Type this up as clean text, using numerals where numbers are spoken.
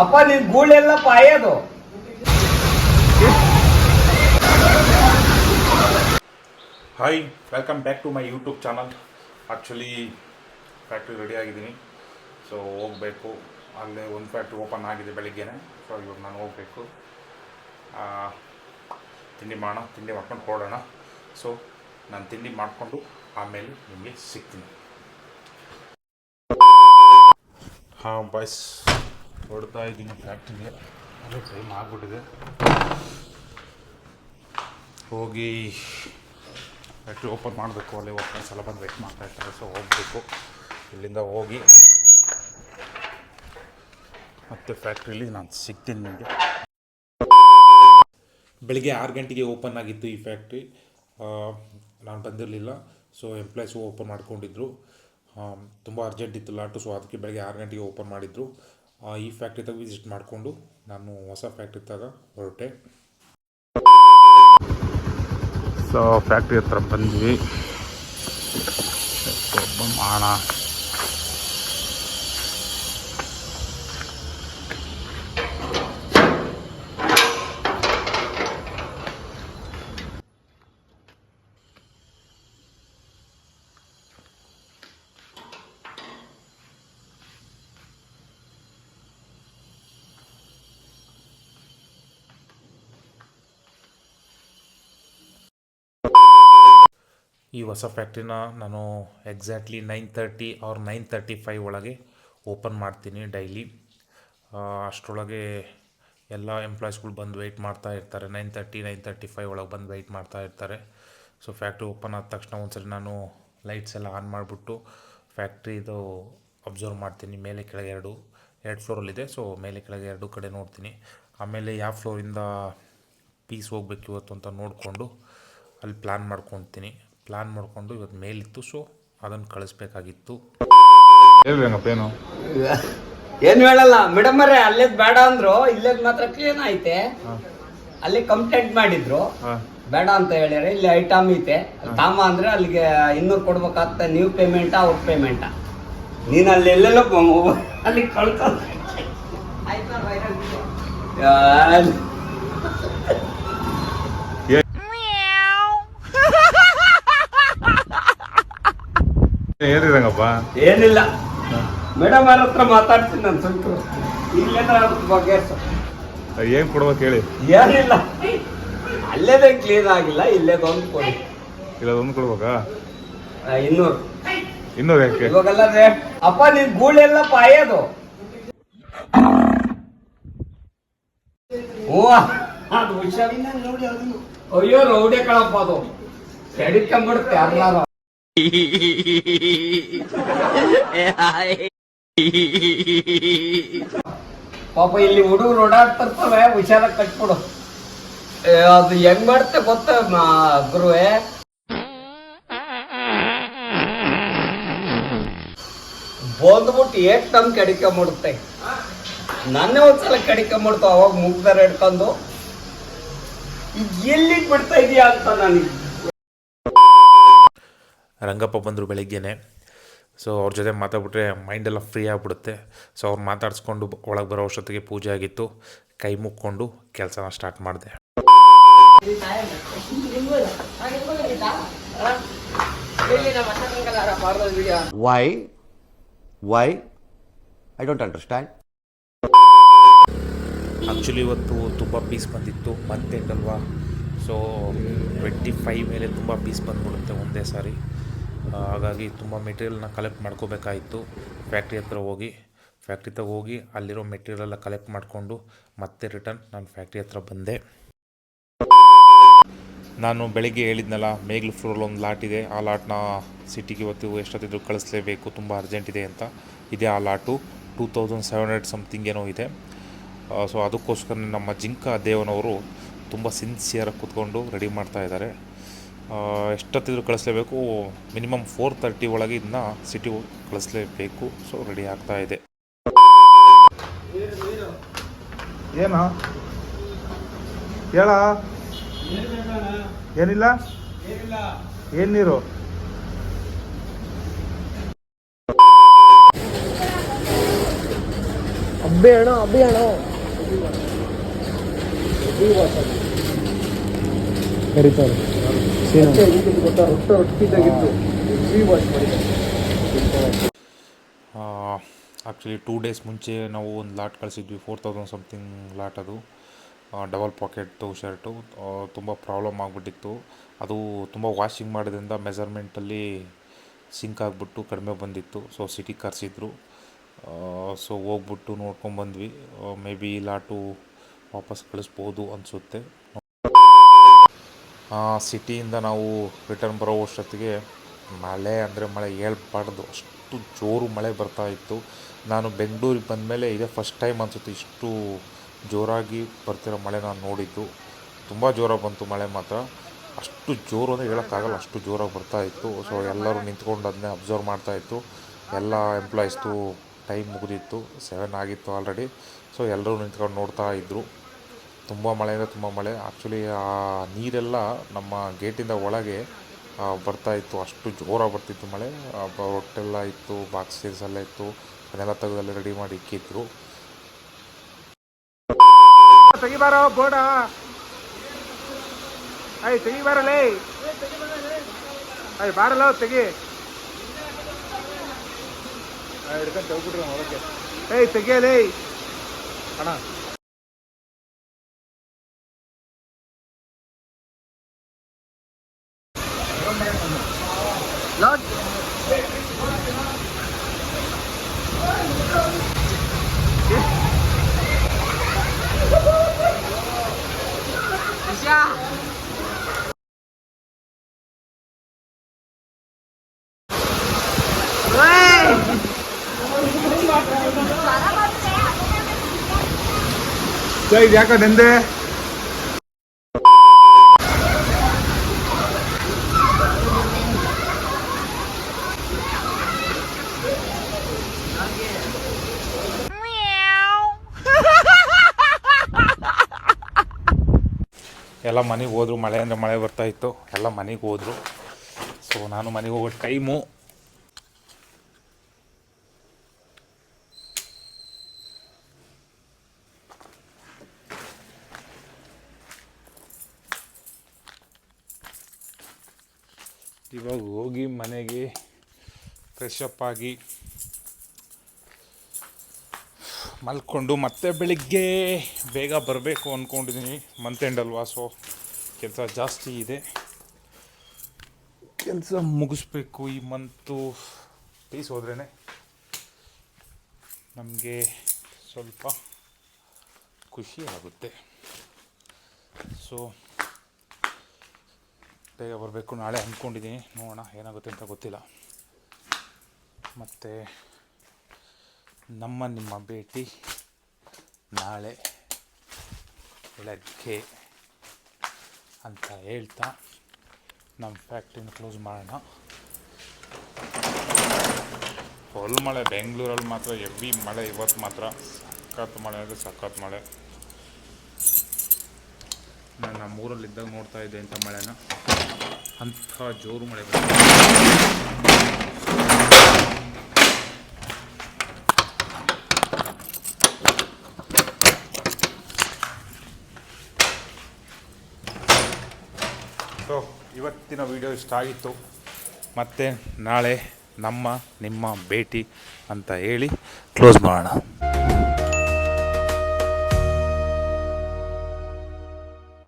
ಅಪ್ಪ ನಿನ್ ಗೂಳೆಲ್ಲ ಪಾಯೋದು. Hi, welcome back to my YouTube channel. Actually factory ready ಆಗಿದ್ದೀನಿ. ಸೊ ಹೋಗಬೇಕು. ಅಲ್ಲೇ ಒಂದು ಫ್ಯಾಕ್ಟ್ರಿ ಓಪನ್ ಆಗಿದೆ ಬೆಳಿಗ್ಗೆನೇ. ಸೊ ಇವಾಗ ನಾನು ಹೋಗಬೇಕು. ತಿಂಡಿ ಮಾಡೋಣ, ತಿಂಡಿ ಮಾಡ್ಕೊಂಡು ಹೊರಡೋಣ. ಸೊ ನಾನು ತಿಂಡಿ ಮಾಡಿಕೊಂಡು ಆಮೇಲೆ ನಿಮಗೆ ಸಿಗ್ತೀನಿ. ಹಾಂ ಬಾಯ್ಸ್, ಹೊಡ್ತಾ ಇದ್ದೀನಿ ಫ್ಯಾಕ್ಟ್ರಿಗೆ. ಅದೇ ಟೈಮ್ ಆಗಿಬಿಟ್ಟಿದೆ. ಹೋಗಿ ಫ್ಯಾಕ್ಟ್ರಿ ಓಪನ್ ಮಾಡಬೇಕು. ಅಲ್ಲಿ ಓಪನ್ ಸಲ ಬಂದು ವೆಯ್ಟ್ ಮಾಡ್ತಾ ಇರ್ತಾರೆ. ಸೊ ಹೋಗಬೇಕು. ಇಲ್ಲಿಂದ ಹೋಗಿ ಮತ್ತು ಫ್ಯಾಕ್ಟ್ರಿಲಿ ನಾನು ಸಿಗ್ತೀನಿ ನಿಮಗೆ. ಬೆಳಿಗ್ಗೆ 6 ಗಂಟೆಗೆ ಓಪನ್ ಆಗಿತ್ತು ಈ ಫ್ಯಾಕ್ಟ್ರಿ. ನಾನು ಬಂದಿರಲಿಲ್ಲ. ಸೊ ಎಂಪ್ಲಾಯ್ಸು ಓಪನ್ ಮಾಡ್ಕೊಂಡಿದ್ರು. ತುಂಬ ಅರ್ಜೆಂಟ್ ಇತ್ತು ಲಾಟು. ಸೊ ಅದಕ್ಕೆ ಬೆಳಗ್ಗೆ 6 ಗಂಟೆಗೆ ಓಪನ್ ಮಾಡಿದರು. ಈ ಫ್ಯಾಕ್ಟ್ರಿ ತಗ ವಿಸಿಟ್ ಮಾಡಿಕೊಂಡು ನಾನು ಹೊಸ ಫ್ಯಾಕ್ಟ್ರಿ ತಗ ಹೊರಟೆ. ಸೊ ಫ್ಯಾಕ್ಟ್ರಿ ಹತ್ರ ಬಂದ್ವಿ. ಮಾಡೋಣ. ಈ ಹೊಸ ಫ್ಯಾಕ್ಟ್ರಿನ ನಾನು ಎಕ್ಸಾಕ್ಟ್ಲಿ 9:30 ಆರ್ 9:35 ಒಳಗೆ ಓಪನ್ ಮಾಡ್ತೀನಿ ಡೈಲಿ. ಅಷ್ಟರೊಳಗೆ ಎಲ್ಲ ಎಂಪ್ಲಾಯ್ಸ್ಗಳು ಬಂದು ವೆಯ್ಟ್ ಮಾಡ್ತಾ ಇರ್ತಾರೆ. 9:30, 9:35 ಒಳಗೆ ಬಂದು ವೆಯ್ಟ್ ಮಾಡ್ತಾ ಇರ್ತಾರೆ. ಸೊ ಫ್ಯಾಕ್ಟ್ರಿ ಓಪನ್ ಆದ ತಕ್ಷಣ ಒಂದ್ಸರಿ ನಾನು ಲೈಟ್ಸ್ ಎಲ್ಲ ಆನ್ ಮಾಡಿಬಿಟ್ಟು ಫ್ಯಾಕ್ಟ್ರಿದು ಅಬ್ಸರ್ವ್ ಮಾಡ್ತೀನಿ. ಮೇಲೆ ಕೆಳಗೆ ಎರಡು ಫ್ಲೋರಲ್ಲಿದೆ. ಸೊ ಮೇಲೆ ಕೆಳಗೆ 2 ಕಡೆ ನೋಡ್ತೀನಿ. ಆಮೇಲೆ ಯಾವ ಫ್ಲೋರಿಂದ ಪೀಸ್ ಹೋಗ್ಬೇಕು ಇವತ್ತು ಅಂತ ನೋಡಿಕೊಂಡು ಅಲ್ಲಿ ಪ್ಲ್ಯಾನ್ ಮಾಡ್ಕೊಂಡು ಇವತ್ತು ಮೇಲಿತ್ತು. ಸೊ ಅದನ್ನು ಕಳಿಸ್ಬೇಕಾಗಿತ್ತು. ಏನು ಏನು ಹೇಳಲ್ಲ ಮೇಡಮ್ ಅವರೇ, ಅಲ್ಲೇದ್ ಬೇಡ ಅಂದ್ರು, ಇಲ್ಲೇದ್ ಮಾತ್ರ ಕ್ಲೀನ್ ಐತೆ. ಅಲ್ಲಿ ಕಂಪ್ಲೇಂಟ್ ಮಾಡಿದ್ರು, ಬೇಡ ಅಂತ ಹೇಳ್ಯಾರ. ಇಲ್ಲಿ ಐಟಮ್ ಐತೆ ತಾಮ ಅಂದ್ರೆ ಅಲ್ಲಿಗೆ 200 ಕೊಡ್ಬೇಕಾಗ್ತ. ನೀವು ಪೇಮೆಂಟಾ ಅವ್ರ ಪೇಮೆಂಟಾ? ನೀನ್ ಅಲ್ಲಿ ಎಲ್ಲೆಲ್ಲ ಅಲ್ಲಿ ಕಳ್ಕ ಏನಿರಂಗಪ್ಪ? ಏನಿಲ್ಲ, ಮೇಡಮ್ ಅವ್ರ ಹತ್ರ ಮಾತಾಡ್ತೀನಿ ನಾನು ಸ್ವಲ್ಪ. ಇಲ್ಲೇನ ಬಗ್ಗೆ ಏನ್ ಕೊಡ್ಬೇಕು ಹೇಳಿ? ಏನಿಲ್ಲ, ಅಲ್ಲೇದೇ ಕ್ಲೀನ್ ಆಗಿಲ್ಲ, ಇಲ್ಲೇದೊಂದು ಕೊಡಿ. ಇಲ್ಲದೊಂದು ಕೊಡ್ಬೇಕಾ? 200 ಯಾಕೆ ಇವಾಗೆಲ್ಲ ರೇಟ್? ಅಪ್ಪ ನಿನ್ ಗೂಳೆಲ್ಲ ಪಾಯೋದು. ಓ ಅದು ಹುಷಾರಿನ ನೋಡಿ. ಅದನ್ನು ಅಯ್ಯೋ ರೌಡೆ ಕಳಪ್ಪ, ಅದು ಕೆಡಿಕೊಂಡ್ಬಿಡುತ್ತೆ ಯಾರು. ಪಾಪ ಇಲ್ಲಿ ಹುಡುಗರು ಓಡಾಡ್ತಿರ್ತವೆ, ಹುಷಾರಾಗಿ ಕಟ್ಬಿಡು. ಅದು ಹೆಂಗ್ ಮಾಡುತ್ತೆ ಗೊತ್ತ ಗುರುವೆ? ಬಂದ್ಬಿಟ್ಟು ಏಟ್ ನಮ್ ಕಡಿಕೊಂಬಿಡುತ್ತೆ. ನನ್ನೇ ಒಂದ್ಸಲ ಕಡಿಕೊಂಬಿಡ್ತು. ಅವಾಗ ಮುಗ್ದಾರ ಹಿಡ್ಕೊಂಡು ಈಗ ಎಲ್ಲಿಗೆ ಬಿಡ್ತಾ ಇದೀಯಾ ಅಂತ ನನಗೆ. ರಂಗಪ್ಪ ಬಂದರು ಬೆಳಿಗ್ಗೆನೆ. ಸೊ ಅವ್ರ ಜೊತೆ ಮಾತಾಡ್ಬಿಟ್ರೆ ಮೈಂಡೆಲ್ಲ ಫ್ರೀ ಆಗಿಬಿಡುತ್ತೆ. ಸೊ ಅವ್ರು ಮಾತಾಡಿಸ್ಕೊಂಡು ಒಳಗೆ ಬರೋ ಅಷ್ಟೊತ್ತಿಗೆ ಪೂಜೆ ಆಗಿತ್ತು. ಕೈ ಮುಕ್ಕೊಂಡು ಕೆಲಸನ ಸ್ಟಾರ್ಟ್ ಮಾಡಿದೆ. Why? I don't understand. Actually ಇವತ್ತು ತುಂಬ ಪೀಸ್ ಬಂದಿತ್ತು. ಮಂತ್ ಎಂಡ್ ಅಲ್ವಾ? ಸೊ 25 ಮೇಲೆ ತುಂಬ ಪೀಸ್ ಬಂದ್ಬಿಡುತ್ತೆ ಒಂದೇ ಸಾರಿ. ಹಾಗಾಗಿ ತುಂಬ ಮೆಟೀರಿಯಲ್ನ ಕಲೆಕ್ಟ್ ಮಾಡ್ಕೋಬೇಕಾಯಿತು. ಫ್ಯಾಕ್ಟ್ರಿ ಹತ್ರ ಹೋಗಿ ಅಲ್ಲಿರೋ ಮೆಟೀರಿಯಲೆಲ್ಲ ಕಲೆಕ್ಟ್ ಮಾಡಿಕೊಂಡು ಮತ್ತೆ ರಿಟರ್ನ್ ನಾನು ಫ್ಯಾಕ್ಟ್ರಿ ಹತ್ರ ಬಂದೆ. ನಾನು ಬೆಳಗ್ಗೆ ಹೇಳಿದ್ನಲ್ಲ, ಮೇಗ್ಲು ಫ್ಲೋರಲ್ಲಿ ಒಂದು ಲಾಟ್ ಇದೆ. ಆ ಲಾಟ್ನ ಸಿಟಿಗೆ ಇವತ್ತು ಎಷ್ಟೊತ್ತಿದ್ರು ಕಳಿಸ್ಲೇಬೇಕು, ತುಂಬ ಅರ್ಜೆಂಟ್ ಇದೆ ಅಂತ. ಇದೇ ಆ ಲಾಟು 2700 ಸಮಥಿಂಗ್ ಏನೋ ಇದೆ. ಸೊ ಅದಕ್ಕೋಸ್ಕರ ನಮ್ಮ ಜಿಂಕ ದೇವನವರು ತುಂಬ ಸಿನ್ಸಿಯರಾಗಿ ಕೂತ್ಕೊಂಡು ರೆಡಿ ಮಾಡ್ತಾ ಇದ್ದಾರೆ. ಎಷ್ಟೊತ್ತಿದ್ರು ಕಳಿಸ್ಲೇಬೇಕು. ಮಿನಿಮಮ್ 4:30 ಒಳಗೆ ಇದನ್ನ ಸಿಟಿ ಕಳಿಸ್ಲೇಬೇಕು. ಸೊ ರೆಡಿ ಆಗ್ತಾ ಇದೆ. ಏನು ಹೇಳ? ಏನಿಲ್ಲ, ಏನು ನೀರು? ಅಮ್ಮ ಕರೀತಾರೆ ಆ್ಯಕ್ಚುಲಿ 2 ಡೇಸ್ ಮುಂಚೆ ನಾವು ಒಂದು ಲಾಟ್ ಕಳಿಸಿದ್ವಿ, 4000 ಸಮಥಿಂಗ್ ಲಾಟ್. ಅದು ಡಬಲ್ ಪಾಕೆಟ್ಟು ಶರ್ಟು. ತುಂಬ ಪ್ರಾಬ್ಲಮ್ ಆಗಿಬಿಟ್ಟಿತ್ತು. ಅದು ತುಂಬ ವಾಷಿಂಗ್ ಮಾಡೋದ್ರಿಂದ ಮೆಜರ್ಮೆಂಟಲ್ಲಿ ಸಿಂಕ್ ಆಗಿಬಿಟ್ಟು ಕಡಿಮೆ ಬಂದಿತ್ತು. ಸೊ ಸಿಟಿಗೆ ಕರೆಸಿದ್ರು. ಸೊ ಹೋಗ್ಬಿಟ್ಟು ನೋಡ್ಕೊಂಬಂದ್ವಿ. ಮೇ ಬಿ ಈ ಲಾಟು ವಾಪಸ್ ಕಳಿಸ್ಬೋದು ಅನಿಸುತ್ತೆ. ಸಿಟಿಯಿಂದ ನಾವು ರಿಟರ್ನ್ ಬರೋ ಅಷ್ಟೊತ್ತಿಗೆ ಮಳೆ ಅಂದರೆ ಮಳೆ ಹೇಳ್ಬಾರ್ದು, ಅಷ್ಟು ಜೋರು ಮಳೆ ಬರ್ತಾಯಿತ್ತು. ನಾನು ಬೆಂಗಳೂರಿಗೆ ಬಂದಮೇಲೆ ಇದೇ ಫಸ್ಟ್ ಟೈಮ್ ಅನಿಸುತ್ತೆ ಇಷ್ಟು ಜೋರಾಗಿ ಬರ್ತಿರೋ ಮಳೆ ನಾನು ನೋಡಿದ್ದು. ತುಂಬ ಜೋರಾಗಿ ಬಂತು ಮಳೆ ಮಾತ್ರ. ಅಷ್ಟು ಜೋರು ಅಂದರೆ ಹೇಳೋಕ್ಕಾಗಲ್ಲ, ಅಷ್ಟು ಜೋರಾಗಿ ಬರ್ತಾಯಿತ್ತು. ಸೊ ಎಲ್ಲರೂ ನಿಂತ್ಕೊಂಡು ಅದನ್ನೇ ಅಬ್ಸರ್ವ್ ಮಾಡ್ತಾಯಿತ್ತು. ಎಲ್ಲ ಎಂಪ್ಲಾಯೀಸ್ದು ಟೈಮ್ ಮುಗಿದಿತ್ತು, 7 ಆಗಿತ್ತು ಆಲ್ರೆಡಿ. ಸೊ ಎಲ್ಲರೂ ನಿಂತ್ಕೊಂಡು ನೋಡ್ತಾ ಇದ್ದರು. ತುಂಬ ಮಳೆ ಅಂದರೆ ತುಂಬ ಮಳೆ. ಆ್ಯಕ್ಚುಲಿ ಆ ನೀರೆಲ್ಲ ನಮ್ಮ ಗೇಟಿಂದ ಒಳಗೆ ಬರ್ತಾಯಿತ್ತು, ಅಷ್ಟು ಜೋರಾಗಿ ಬರ್ತಿತ್ತು ಮಳೆ. ರೊಟ್ಟೆಲ್ಲ ಇತ್ತು, ಬಾಕ್ಸಸ್ ಎಲ್ಲ ಇತ್ತು, ಅದನ್ನೆಲ್ಲ ತೆಗೆದಲ್ಲಿ ರೆಡಿ ಮಾಡಿ ಇಕ್ಕಿದ್ರು. ತೆಗಿಬಾರೋ ಬೋಡ, ಅಯ್ಯ ತೆಗಿಬಾರಲೇ, ಅಯ್ಯ ಬಾರಲ್ಲ ತೆಗಿ, ಹಿಡ್ಕೊಂಡು ತೆಗ್ಬಿಟ್ರಿ ಹೊರಕ್ಕೆ. ಏಯ್ ತೆಗಿಯಲೇ ಅಣ್ಣ. ಇದು ಯಾಕ ನೆಂದೆ? ಎಲ್ಲ ಮನೆಗೆ ಹೋದರು. ಮಳೆ ಅಂದರೆ ಮಳೆ ಬರ್ತಾಯಿತ್ತು, ಎಲ್ಲ ಮನೆಗೆ ಹೋದರು. ಸೊ ನಾನು ಮನೆಗೆ ಹೋಗೋ ಟೈಮು ಇವಾಗ ಹೋಗಿ ಮನೆಗೆ ಫ್ರೆಶ್ ಅಪ್ ಆಗಿ ಮಲ್ಕೊಂಡು ಮತ್ತೆ ಬೆಳಿಗ್ಗೆ ಬೇಗ ಬರಬೇಕು ಅಂದ್ಕೊಂಡಿದ್ದೀನಿ. ಮಂತ್ ಎಂಡ್ ಅಲ್ವಾ, ಸೊ ಕೆಲಸ ಜಾಸ್ತಿ ಇದೆ. ಕೆಲಸ ಮುಗಿಸ್ಬೇಕು ಈ ಮಂತು. ಪ್ಲೀಸ್ ಹೋದ್ರೇ ನಮಗೆ ಸ್ವಲ್ಪ ಖುಷಿ ಆಗುತ್ತೆ. ಸೊ ಬೇಗ ಬರಬೇಕು ನಾಳೆ ಅಂದ್ಕೊಂಡಿದ್ದೀನಿ. ನೋಡೋಣ ಏನಾಗುತ್ತೆ ಅಂತ ಗೊತ್ತಿಲ್ಲ. ಮತ್ತು ನಿಮ್ಮ ಭೇಟಿ ನಾಳೆ ಬೆಳಗ್ಗೆ ಅಂತ ಹೇಳ್ತಾ ನಮ್ಮ ಫ್ಯಾಕ್ಟ್ರಿನ ಕ್ಲೋಸ್ ಮಾಡೋಣ. ಫುಲ್ ಮಳೆ ಬೆಂಗಳೂರಲ್ಲಿ ಮಾತ್ರ, ಹೆವಿ ಮಳೆ. ಇವತ್ತು ಮಾತ್ರ ಸಖತ್ ಮಳೆ ಅಂದರೆ ಸಖತ್ ಮಳೆ. ನಾನು ನಮ್ಮೂರಲ್ಲಿದ್ದಾಗ ನೋಡ್ತಾ ಇದ್ದೆ ಇಂಥ ಮಳೆನ, ಅಂಥ ಜೋರು ಮಳೆ ಬಂದಿದೆ. ಸೊ ಇವತ್ತಿನ ವಿಡಿಯೋ ಇಷ್ಟ ಆಗಿತ್ತು. ಮತ್ತು ನಾಳೆ ನಿಮ್ಮ ಭೇಟಿ ಅಂತ ಹೇಳಿ ಕ್ಲೋಸ್ ಮಾಡೋಣ.